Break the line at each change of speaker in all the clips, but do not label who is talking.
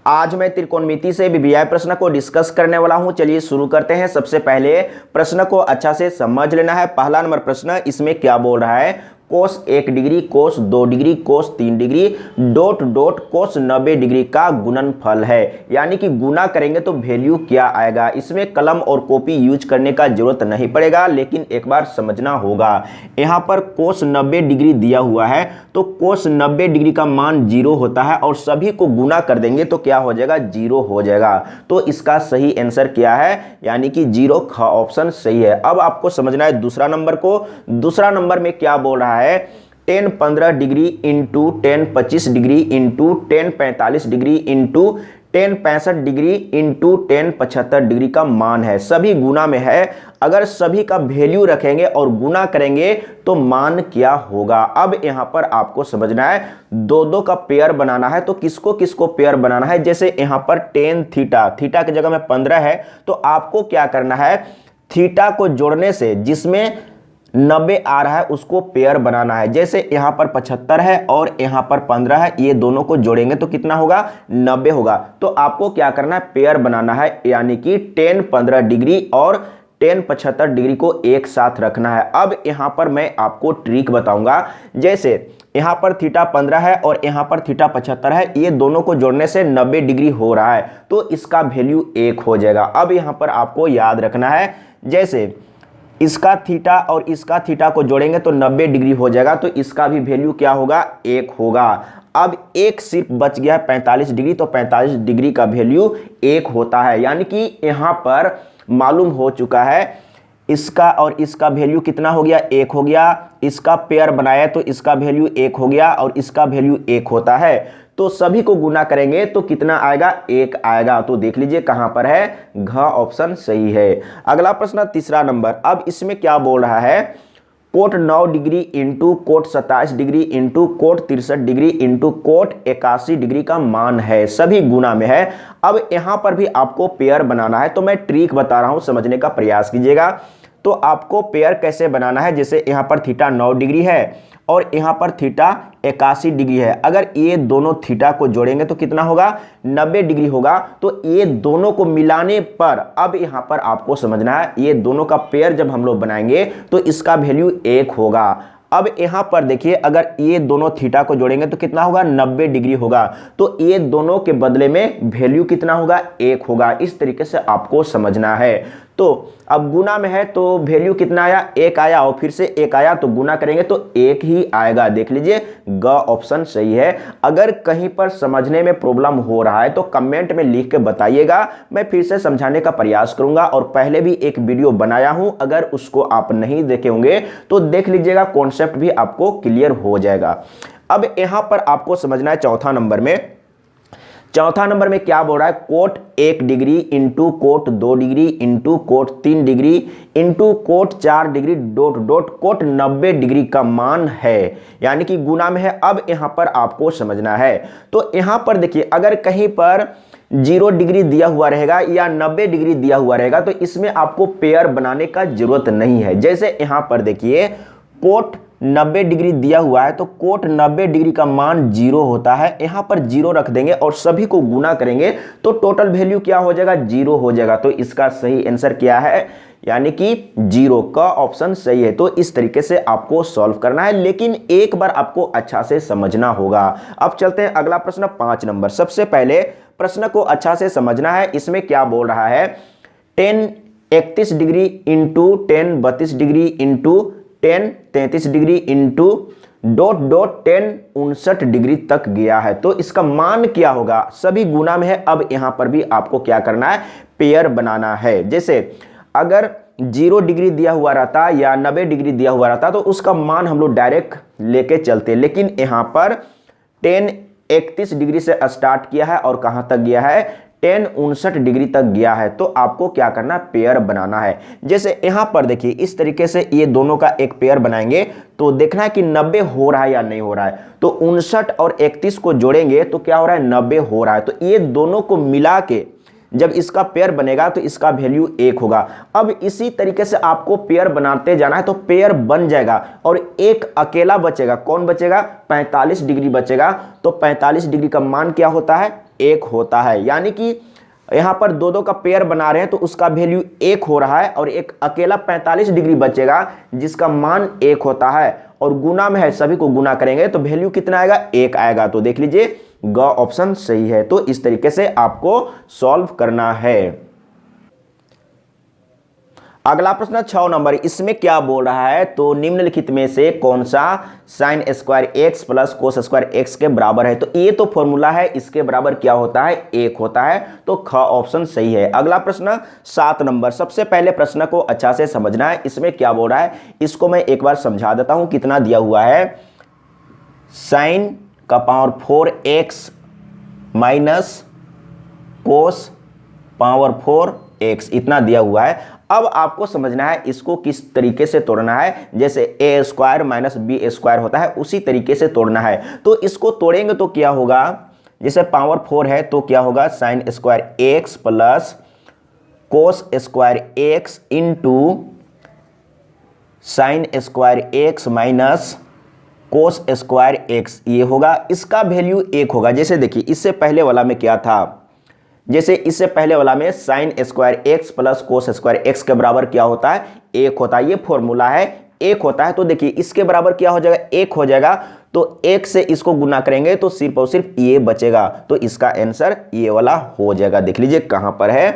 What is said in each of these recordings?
आज मैं त्रिकोणमिति से वीवीआई प्रश्न को डिस्कस करने वाला हूं। चलिए शुरू करते हैं। सबसे पहले प्रश्न को अच्छा से समझ लेना है। पहला नंबर प्रश्न इसमें क्या बोल रहा है, कोस 1 डिग्री, कोस 2 डिग्री, कोस 3 डिग्री डॉट डॉट कोस 90 डिग्री का गुणनफल है। यानी कि गुना करेंगे तो वैल्यू क्या आएगा। इसमें कलम और कॉपी यूज करने का जरूरत नहीं पड़ेगा, लेकिन एक बार समझना होगा। यहाँ पर कोस 90 डिग्री दिया हुआ है तो कोस 90 डिग्री का मान 0 होता है और सभी को गुना कर देंगे तो क्या हो जाएगा, 0 हो जाएगा। तो इसका सही आंसर क्या है, यानी कि 0 का ऑप्शन सही है। अब आपको समझना है दूसरा नंबर को। दूसरा नंबर में क्या बोल रहा है, 10 15 degree into 10 25 degree into 10 45 degree into 10 65 degree into 10 75 degree का मान है। सभी गुना में है। अगर सभी का वैल्यू रखेंगे और गुना करेंगे तो मान क्या होगा। अब यहां पर आपको समझना है, दो दो का पेयर बनाना है। तो किसको किसको पेयर बनाना है, जैसे यहां पर 10 थीटा, थीटा की जगह में 15 है तो आपको क्या करना है, थीटा को जोड़ने से जिसमें 90 आ रहा है उसको पेयर बनाना है। जैसे यहां पर 75 है और यहां पर 15 है, ये दोनों को जोड़ेंगे तो कितना होगा, 90 होगा। तो आपको क्या करना है, पेयर बनाना है, यानी कि 10 15 डिग्री और 10 75 डिग्री को एक साथ रखना है। अब यहां पर मैं आपको ट्रिक बताऊंगा। जैसे यहां पर थीटा 15 है और यहां पर थीटा 75 है, ये दोनों को जोड़ने से 90 डिग्री हो रहा है तो इसका वैल्यू 1 हो जाएगा। अब यहां पर आपको याद रखना है, जैसे इसका थीटा और इसका थीटा को जोड़ेंगे तो 90 डिग्री हो जाएगा तो इसका भी वैल्यू क्या होगा, 1 होगा। अब एक सिर्फ बच गया है 45 डिग्री, तो 45 डिग्री का वैल्यू 1 होता है। यानी कि यहां पर मालूम हो चुका है इसका और इसका वैल्यू कितना हो गया, 1 हो गया। इसका पेयर बनाया तो इसका वैल्यू 1 हो गया और इसका वैल्यू 1 होता है। तो सभी को गुना करेंगे तो कितना आएगा, 1 आएगा। तो देख लीजिए कहां पर है, घ ऑप्शन सही है। अगला प्रश्न तीसरा नंबर। अब इसमें क्या बोल रहा है, cot 9 degree into cot 27 degree into cot 63 degree into cot 81 degree का मान है। सभी गुना में है। अब यहां पर भी आपको पेयर बनाना है तो मैं ट्रिक बता रहा हूं, समझने का प्रयास कीजिएगा। तो आपको पेयर कैसे बनाना है, जैसे यहां पर थीटा 9 डिग्री है और यहां पर थीटा 81 डिग्री है। अगर ये दोनों थीटा को जोड़ेंगे तो कितना होगा, 90 डिग्री होगा। तो ये दोनों को मिलाने पर अब यहां पर आपको समझना है, ये दोनों का पेयर जब हम लोग बनाएंगे तो इसका वैल्यू 1 होगा। अब यहां पर देखिए, अगर ये दोनों थीटा को जोड़ेंगे तो कितना होगा, 90 डिग्री होगा। तो ये दोनों के बदले में वैल्यू कितना होगा, 1 होगा। इस तरीके से आपको समझना है। तो अब गुना में है तो वैल्यू कितना आया, 1 आया और फिर से 1 आया तो गुना करेंगे तो 1 ही आएगा। देख लीजिए ग ऑप्शन सही है। अगर कहीं पर समझने में प्रॉब्लम हो रहा है तो कमेंट में लिख के बताइएगा, मैं फिर से समझाने का प्रयास करूंगा। और पहले भी एक वीडियो बनाया हूं, अगर उसको आप नहीं देखे होंगे तो देख लीजिएगा, कॉन्सेप्ट भी आपको क्लियर हो जाएगा। अब यहां पर आपको समझना है चौथा नंबर में। चौथा नंबर में क्या बोल रहा है, cot 1 degree into cot 2 degree into cot 3 degree into cot 4 degree dot dot cot 90 degree का मान है। यानी कि गुना में है। अब यहां पर आपको समझना है। तो यहां पर देखिए, अगर कहीं पर 0 डिग्री दिया हुआ रहेगा या 90 डिग्री दिया हुआ रहेगा तो इसमें आपको पेयर बनाने का जरूरत नहीं है। जैसे यहां पर देखिए, कोट 90 डिग्री दिया हुआ है तो कोट 90 डिग्री का मान 0 होता है। यहां पर 0 रख देंगे और सभी को गुना करेंगे तो टोटल वैल्यू क्या हो जाएगा, 0 हो जाएगा। तो इसका सही आंसर क्या है, यानी कि 0 का ऑप्शन सही है। तो इस तरीके से आपको सॉल्व करना है, लेकिन एक बार आपको अच्छा से समझना होगा। अब चलते हैं अगला प्रश्न 5 नंबर। सबसे पहले प्रश्न को अच्छा से समझना है। इसमें क्या बोल रहा है, 10 31 degree into 10 32 degree into 10 33 degree into dot dot 10 59 degree तक गया है। तो इसका मान क्या होगा, सभी गुना में है। अब यहां पर भी आपको क्या करना है, पेयर बनाना है। जैसे अगर 0 डिग्री दिया हुआ रहता या 90 डिग्री दिया हुआ रहता तो उसका मान हम लोग डायरेक्ट लेके चलते, लेकिन यहां पर 10 31 डिग्री से स्टार्ट किया है और कहां तक गया है, 10 59 डिग्री तक गया है। तो आपको क्या करना है, पेयर बनाना है। जैसे यहां पर देखिए, इस तरीके से ये दोनों का एक पेयर बनाएंगे तो देखना है कि 90 हो रहा है या नहीं हो रहा है। तो 59 और 31 को जोड़ेंगे तो क्या हो रहा है, 90 हो रहा है। तो ये दोनों को मिला के जब इसका पेयर बनेगा तो इसका वैल्यू 1 होगा। अब इसी तरीके से आपको पेयर बनाते जाना है तो पेयर बन जाएगा और एक अकेला बचेगा। कौन बचेगा, 45 डिग्री बचेगा। तो 45 डिग्री का मान क्या होता है, 1 होता है, यानी कि यहाँ पर दो दो का पेयर बना रहे हैं तो उसका वैल्यू 1 हो रहा है और एक अकेला 45 डिग्री बचेगा जिसका मान 1 होता है और गुना में है, सभी को गुना करेंगे तो वैल्यू कितना आएगा, 1 आएगा। तो देख लीजिए ग ऑप्शन सही है। तो इस तरीके से आपको सॉल्व करना है। अगला प्रश्न 6 नंबर, इसमें क्या बोल रहा है, तो निम्नलिखित में से कौन सा sine square x plus cos square x के बराबर है। तो ये तो फॉर्मूला है, इसके बराबर क्या होता है, 1 होता है। तो ख ऑप्शन सही है। अगला प्रश्न 7 नंबर, सबसे पहले प्रश्न को अच्छा से समझना है, इसमें क्या बोल रहा है इसको मैं एक बार समझा देता हूं। कितना दिया हुआ है, साइन का power 4x minus cos power 4x इतना दिया हुआ है। अब आपको समझना है इसको किस तरीके से तोड़ना है, जैसे ए स्क्वायर माइनस बी स्क्वायर होता है उसी तरीके से तोड़ना है। तो इसको तोड़ेंगे तो क्या होगा, जैसे पावर 4 है तो क्या होगा, sine square x plus cos square x into sine square x minus cos square x, ये होगा। इसका वैल्यू 1 होगा। जैसे देखिए इससे पहले वाला में क्या था, जैसे इससे पहले वाला में sine square x plus cos square x के बराबर क्या होता है, 1 होता है। ये फॉर्मूला है, 1 होता है। तो देखिए इसके बराबर क्या हो जाएगा, 1 हो जाएगा। तो 1 से इसको गुना करेंगे तो सिर्फ और सिर्फ ये बचेगा। तो इसका आंसर ये वाला हो जाएगा। देख लीजिए कहां पर है,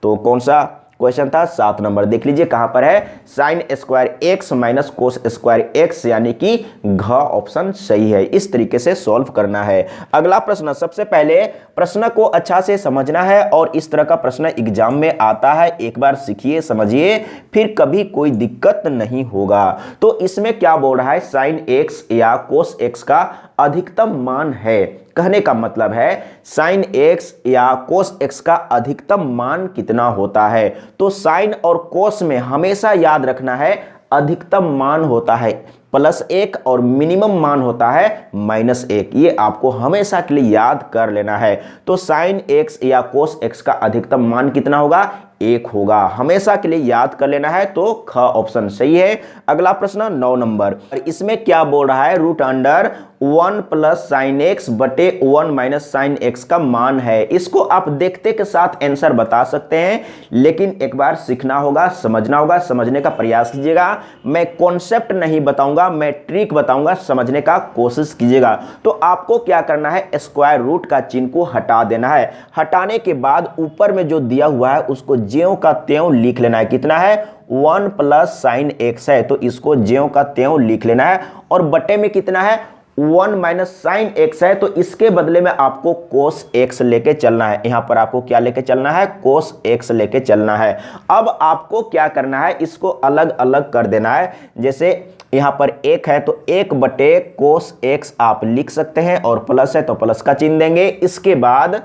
तो कौन सा क्वेश्चन था, 7 नंबर। देख लीजिए कहां पर है, sine square x minus cos square x, यानी कि घ ऑप्शन सही है। इस तरीके से सॉल्व करना है। अगला प्रश्न, सबसे पहले प्रश्न को अच्छा से समझना है और इस तरह का प्रश्न एग्जाम में आता है, एक बार सीखिए समझिए फिर कभी कोई दिक्कत नहीं होगा। तो इसमें क्या बोल रहा है, साइन एक्स या कोस एक्स का अधिकतम मान है। कहने का मतलब है साइन एक्स या कोस एक्स का अधिकतम मान कितना होता है। तो साइन और कोस में हमेशा याद रखना है अधिकतम मान होता है +1 और मिनिमम मान होता है -1। ये आपको हमेशा के लिए याद कर लेना है। तो साइन एक्स या कोस एक्स का अधिकतम मान कितना होगा, 1 होगा। हमेशा के लिए याद कर लेना है। तो ख ऑप्शन सही है। अगला प्रश्न 9 नंबर, इसमें क्या बोल रहा है, root under 1 plus sine x बटे 1 माइनस साइन एक्स का मान है। इसको आप देखते के साथ आंसर बता सकते हैं, लेकिन एक बार सीखना होगा, समझना होगा। समझने का प्रयास कीजिएगा। मैं कॉन्सेप्ट नहीं बताऊंगा, मैं ट्रिक बताऊंगा, समझने का कोशिश कीजिएगा। तो आपको क्या करना है, स्क्वायर रूट का चिन्ह को हटा देना है। हटाने के बाद ऊपर में जो दिया हुआ है उसको ज्यों का त्यों लिख लेना है। कितना है, 1 प्लस साइन एक्स है तो इसको ज्यों का त्यों लिख लेना है। और बटे में कितना है, 1 माइनस साइन एक्स है तो इसके बदले में आपको कोस एक्स लेके चलना है। यहां पर आपको क्या लेके चलना है, कोस एक्स लेके चलना है। अब आपको क्या करना है, इसको अलग अलग कर देना है। जैसे यहां पर 1 है तो 1 बटे कोस एक्स आप लिख सकते हैं और प्लस है तो प्लस का चिन्ह देंगे। इसके बाद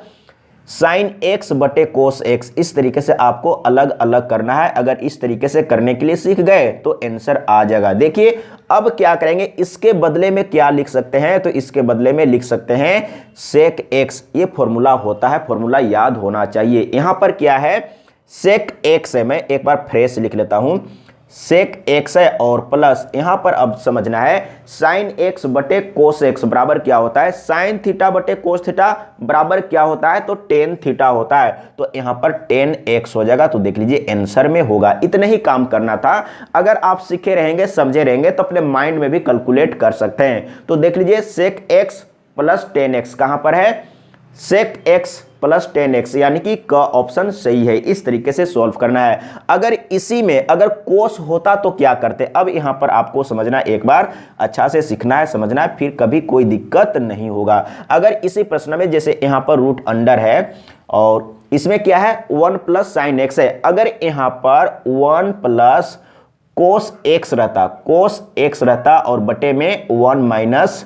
साइन एक्स बटे कोस एक्स, इस तरीके से आपको अलग अलग करना है। अगर इस तरीके से करने के लिए सीख गए तो आंसर आ जाएगा। देखिए अब क्या करेंगे, इसके बदले में क्या लिख सकते हैं, तो इसके बदले में लिख सकते हैं सेक एक्स। ये फॉर्मूला होता है, फॉर्मूला याद होना चाहिए। यहां पर क्या है, सेक एक्स है। मैं एक बार फ्रेश लिख लेता हूं, सेक एक्स है और प्लस यहां पर अब समझना है साइन एक्स बटे कोस एक्स बराबर क्या होता है, साइन थीटा बटे कोस थीटा बराबर क्या होता है, तो टेन थीटा होता है। तो यहां पर 10x हो जाएगा। तो देख लीजिए आंसर में होगा। इतना ही काम करना था। अगर आप सीखे रहेंगे, समझे रहेंगे तो अपने माइंड में भी कैलकुलेट कर सकते हैं। तो देख लीजिए सेक एक्स प्लस 10x कहां पर है, सेक एक्स प्लस 10x, यानी कि क ऑप्शन सही है। इस तरीके से सॉल्व करना है। अगर इसी में अगर कोस होता तो क्या करते, अब यहां पर आपको समझना, एक बार अच्छा से सीखना है, समझना है, फिर कभी कोई दिक्कत नहीं होगा। अगर इसी प्रश्न में जैसे यहां पर रूट अंडर है और इसमें क्या है 1 प्लस साइन एक्स है, अगर यहां पर 1 प्लस कोस एक्स रहता, कोस एक्स रहता और बटे में 1 माइनस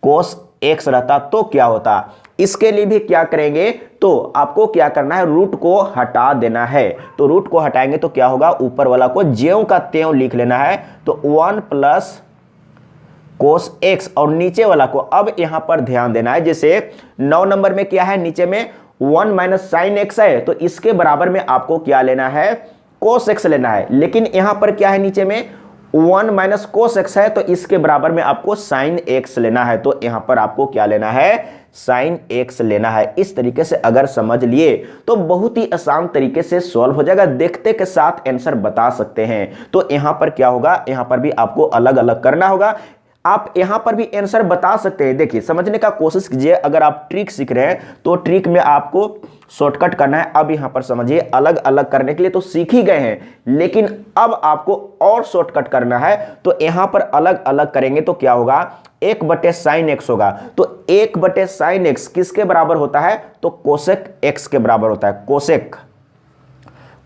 कोस एक्स रहता तो क्या होता। इसके लिए भी क्या करेंगे, तो आपको क्या करना है, रूट को हटा देना है। तो रूट को हटाएंगे तो क्या होगा, ऊपर वाला को ज्यों का त्यों लिख लेना है। तो 1 प्लस कोस एक्स और नीचे वाला को अब यहां पर ध्यान देना है। जैसे 9 नंबर में क्या है, नीचे में 1 माइनस साइन एक्स है तो इसके बराबर में आपको क्या लेना है, कोस एक्स लेना है। लेकिन यहां पर क्या है, नीचे में 1 माइनस कोस एक्स है तो इसके बराबर में आपको साइन एक्स लेना है। तो यहां पर आपको क्या लेना है, साइन एक्स लेना है। इस तरीके से अगर समझ लिए तो बहुत ही आसान तरीके से सॉल्व हो जाएगा, देखते के साथ आंसर बता सकते हैं। तो यहां पर क्या होगा, यहां पर भी आपको अलग अलग करना होगा। आप यहां पर भी आंसर बता सकते हैं। देखिए समझने का कोशिश कीजिए, अगर आप ट्रिक सीख रहे हैं तो ट्रिक में आपको शॉर्टकट करना है। अब यहां पर समझिए, अलग अलग करने के लिए तो सीख ही गए हैं, लेकिन अब आपको और शॉर्टकट करना है। तो यहां पर अलग अलग करेंगे तो क्या होगा, 1/sin x होगा। तो 1/sin x किसके बराबर होता है, तो कोसेक x के बराबर होता है।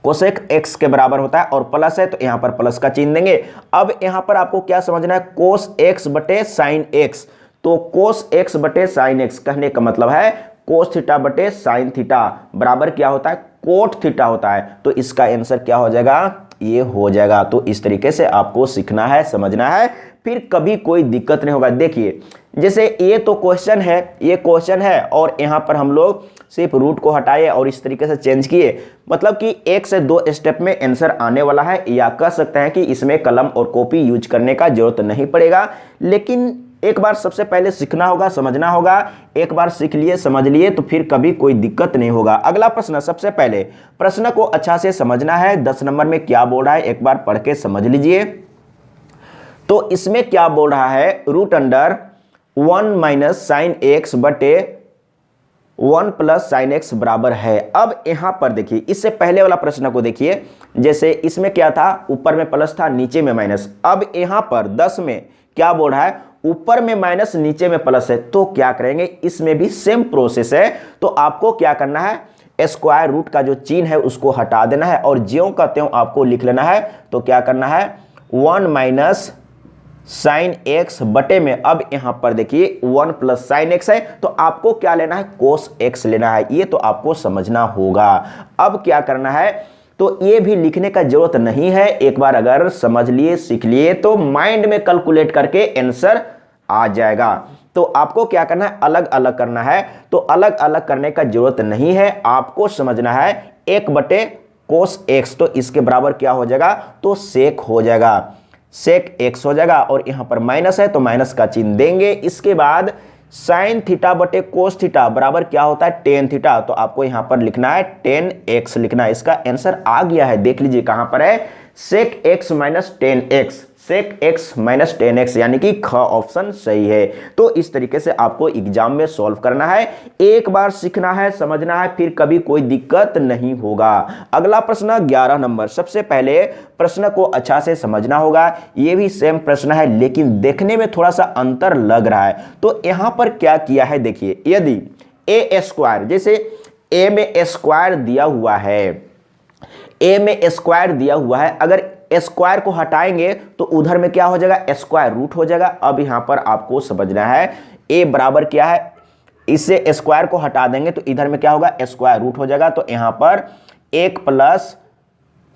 कोसेक x के बराबर होता है और प्लस है तो यहां पर प्लस का चिन्ह देंगे। अब यहां पर आपको क्या समझना है, कोस x बटे साइन x। तो कोस x बटे साइन x कहने का मतलब है कोस थीटा बटे साइन थीटा बराबर क्या होता है, कोट थीटा होता है। तो इसका आंसर क्या हो जाएगा, ये हो जाएगा। तो इस तरीके से आपको सीखना है, समझना है, फिर कभी कोई दिक्कत नहीं होगा। देखिए जैसे ये तो क्वेश्चन है, ये क्वेश्चन है और यहां पर हम लोग सिर्फ रूट को हटाए और इस तरीके से चेंज किए, मतलब कि 1 से 2 स्टेप में आंसर आने वाला है। या कह सकते हैं कि इसमें कलम और कॉपी यूज करने का जरूरत नहीं पड़ेगा, लेकिन एक बार सबसे पहले सीखना होगा, समझना होगा। एक बार सीख लिए, समझ लिए तो फिर कभी कोई दिक्कत नहीं होगा। अगला प्रश्न, सबसे पहले प्रश्न को अच्छा से समझना है। 10 नंबर में क्या बोल रहा है एक बार पढ़ के समझ लीजिए। तो इसमें क्या बोल रहा है, root under 1 minus sine x बटे 1 प्लस साइन एक्स बराबर है। अब यहां पर देखिए, इससे पहले वाला प्रश्न को देखिए, जैसे इसमें क्या था, ऊपर में प्लस था, नीचे में माइनस। अब यहां पर 10 में क्या बोल रहा है, ऊपर में माइनस नीचे में प्लस है। तो क्या करेंगे, इसमें भी सेम प्रोसेस है। तो आपको क्या करना है, स्क्वायर रूट का जो चिन्ह है उसको हटा देना है और ज्यों का त्यों आपको लिख लेना है। तो क्या करना है, 1 माइनस साइन एक्स बटे में, अब यहां पर देखिए 1 प्लस साइन एक्स है तो आपको क्या लेना है, कोस एक्स लेना है। ये तो आपको समझना होगा। अब क्या करना है, तो ये भी लिखने का जरूरत नहीं है। एक बार अगर समझ लिए, सीख लिए तो माइंड में कैलकुलेट करके आंसर आ जाएगा। तो आपको क्या करना है, अलग अलग करना है। तो अलग अलग करने का जरूरत नहीं है, आपको समझना है 1 बटे कोस एक्स। तो इसके बराबर क्या हो जाएगा, तो सेक हो जाएगा, सेक एक्स हो जाएगा। और यहां पर माइनस है तो माइनस का चिन्ह देंगे। इसके बाद साइन थीटा बटे कोस थीटा बराबर क्या होता है, टेन थीटा। तो आपको यहां पर लिखना है 10x लिखना है। इसका आंसर आ गया है, देख लीजिए कहां पर है, sec x minus 10x, sec x minus 10x, यानी कि ख ऑप्शन सही है। तो इस तरीके से आपको एग्जाम में सॉल्व करना है। एक बार सीखना है, समझना है, फिर कभी कोई दिक्कत नहीं होगा। अगला प्रश्न 11 नंबर, सबसे पहले प्रश्न को अच्छा से समझना होगा। यह भी सेम प्रश्न है लेकिन देखने में थोड़ा सा अंतर लग रहा है। तो यहां पर क्या किया है, देखिए यदि ए स्क्वायर, जैसे ए में स्क्वायर दिया हुआ है, ए में स्क्वायर दिया हुआ है, अगर स्क्वायर को हटाएंगे तो उधर में क्या हो जाएगा, स्क्वायर रूट हो जाएगा। अब यहां पर आपको समझना है ए बराबर क्या है, इससे स्क्वायर को हटा देंगे तो इधर में क्या होगा, स्क्वायर रूट हो जाएगा। तो यहां पर 1 प्लस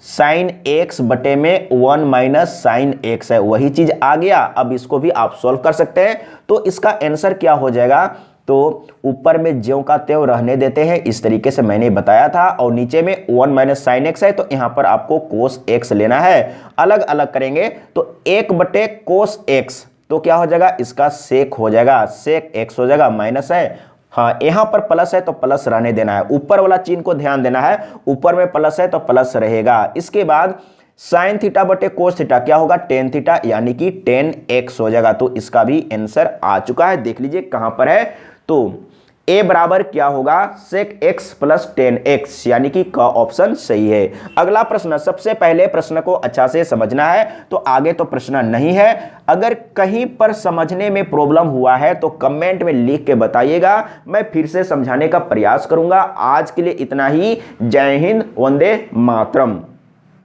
साइन एक्स बटे में 1 माइनस साइन एक्स है, वही चीज आ गया। अब इसको भी आप सॉल्व कर सकते हैं। तो इसका आंसर क्या हो जाएगा, तो ऊपर में ज्यों का त्यों रहने देते हैं, इस तरीके से मैंने बताया था। और नीचे में 1 माइनस साइन एक्स है तो यहां पर आपको कोस एक्स लेना है। अलग अलग करेंगे तो 1 बटे कोस एक्स, तो क्या हो जाएगा, इसका सेक हो जाएगा, सेक एक्स हो जाएगा, माइनस है, हाँ यहां पर प्लस है तो प्लस रहने देना है। ऊपर वाला चिन्ह को ध्यान देना है, ऊपर में प्लस है तो प्लस रहेगा। इसके बाद साइन थीटा बटे कोस थीटा क्या होगा, टेन थीटा, यानी कि 10x हो जाएगा। तो इसका भी आंसर आ चुका है, देख लीजिए कहां पर है। तो a बराबर क्या होगा, सेक x प्लस 10x, यानी कि का ऑप्शन सही है। अगला प्रश्न, सबसे पहले प्रश्न को अच्छा से समझना है, तो आगे तो प्रश्न नहीं है। अगर कहीं पर समझने में प्रॉब्लम हुआ है तो कमेंट में लिख के बताइएगा, मैं फिर से समझाने का प्रयास करूंगा। आज के लिए इतना ही। जय हिंद, वंदे मातरम।